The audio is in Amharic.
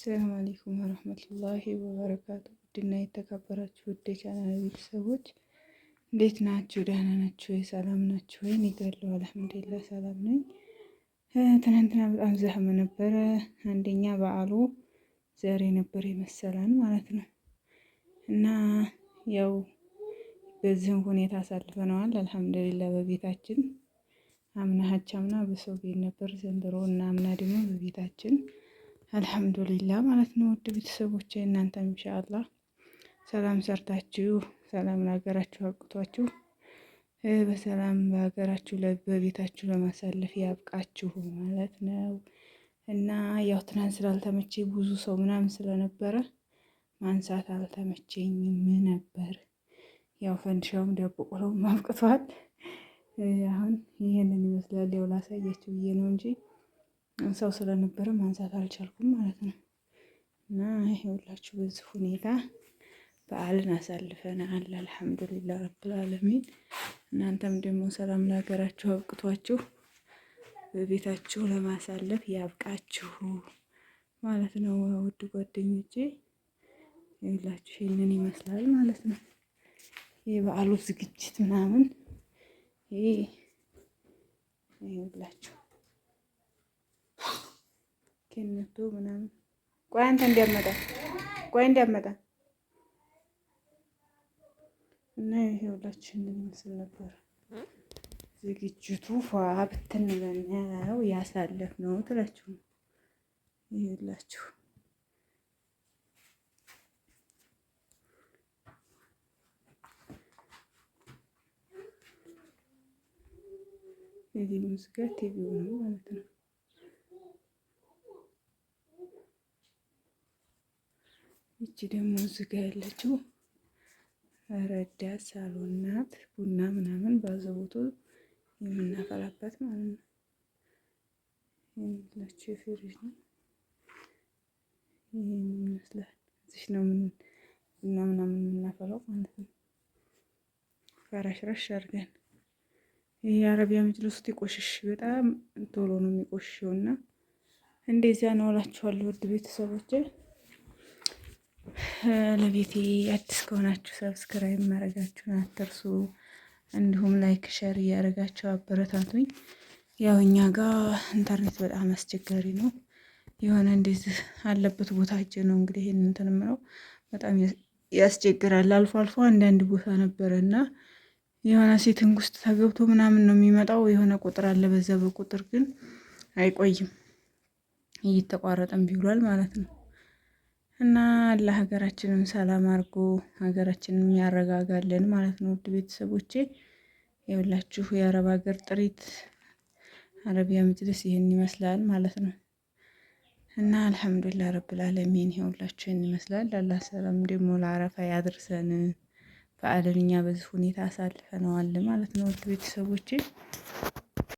ሰላም አለይኩም ወረህመቱላሂ ወበረካቱ። ውድና የተከበራችሁ ውድ የቻናል ቤተሰቦች እንዴት ናችሁ? ደህና ናችሁ ወይ? ሰላም ናችሁ ወይ? እኔ ጋለሁ አልሐምዱሊላህ ሰላም ነኝ። ትናንትና በጣም ዘህም ነበረ። አንደኛ በዓሉ ዛሬ ነበር የመሰለን ማለት ነው እና ያው በዚህም ሁኔታ አሳልፈነዋል። አልሐምዱሊላህ በቤታችን አምና በሰው ቤት ነበር ዘንድሮ እና አምና ደግሞ በቤታችን አልሐምዱሊላህ ማለት ነው። ውድ ቤተሰቦቼ እናንተም ኢንሻአላህ ሰላም ሰርታችሁ ሰላም ለሀገራችሁ አብቅቷችሁ በሰላም በሀገራችሁ በቤታችሁ ለማሳለፍ ያብቃችሁ ማለት ነው እና ያው ትናንት ስላልተመቼ ብዙ ሰው ምናምን ስለነበረ ማንሳት አልተመቼኝም ነበር። ያው ፈንዲሻውም ዳቦ ቆሎውም አብቅቷል። አሁን ይሄንን ይመስላል። ያው ላሳያችሁ ብዬ ነው እንጂ ሰው ስለነበረ ማንሳት አልቻልኩም ማለት ነው እና ይኸውላችሁ በዚህ ሁኔታ በዓልን አሳልፈናል። አልሐምዱሊላህ ረብል ዓለሚን። እናንተም ደግሞ ሰላም ለሀገራችሁ አብቅቷችሁ በቤታችሁ ለማሳለፍ ያብቃችሁ ማለት ነው። ውድ ጓደኞቼ ይኸውላችሁ ይሄንን ይመስላል ማለት ነው። የበዓሉ ዝግጅት ምናምን ይኸውላችሁ ከነቱ ምናምን ቆይ አንተ እንዲያመጣ እና ይኸውላችሁ ይመስል ነበር ዝግጅቱ። ፏ ብትን ብለን ነው ያሳለፍነው ትላችሁ ነው። ይኸውላችሁ የዚህ ሙዚቃ ቲቪው ነው ማለት ነው። ይቺ ደግሞ እዚጋ ያለችው ረዳት ሳሎን ናት። ቡና ምናምን ባዘቦቱ የምናፈላበት ማለት ነው። ይሄላችሁ የፍሪጅ ነው። ይሄን ይመስላል። እዚህ ነው ቡና ምናምን የምናፈላው ማለት ነው። ፈረሽረሽ አድርገን ይሄ የአረቢያ መጅልስ ውስጥ ይቆሽሽ በጣም ቶሎ ነው የሚቆሽሸው እና እንደዚያ ነው እላችኋለሁ ውድ ቤተሰቦቼ። ለቤቴ አዲስ ከሆናችሁ ሰብስክራይብ ማድረጋችሁን አትርሱ። እንዲሁም ላይክ ሸር እያደረጋችሁ አበረታቱኝ። ያው እኛ ጋር ኢንተርኔት በጣም አስቸጋሪ ነው። የሆነ እንደዚህ አለበት ቦታ ሄጄ ነው እንግዲህ ይሄን እንትን የምለው በጣም ያስቸግራል። አልፎ አልፎ አንዳንድ ቦታ ነበረ እና የሆነ ሴቲንግ ውስጥ ተገብቶ ምናምን ነው የሚመጣው። የሆነ ቁጥር አለ፣ በዛ በቁጥር ግን አይቆይም፣ እየተቋረጠም ቢውሏል ማለት ነው እና ለሀገራችንም ሰላም አድርጎ ሀገራችንም ያረጋጋልን ማለት ነው። ውድ ቤተሰቦቼ ይኸውላችሁ የአረብ ሀገር ጥሪት አረቢያ መጅልስ ይህን ይመስላል ማለት ነው እና አልሐምዱሊላህ ረብል ዓለሚን ይኸውላችሁ ይህን ይመስላል። አላህ ሰላም ደግሞ ለአረፋ ያድርሰን። በዓልን እኛ በዚህ ሁኔታ አሳልፈነዋል ማለት ነው ውድ ቤተሰቦቼ።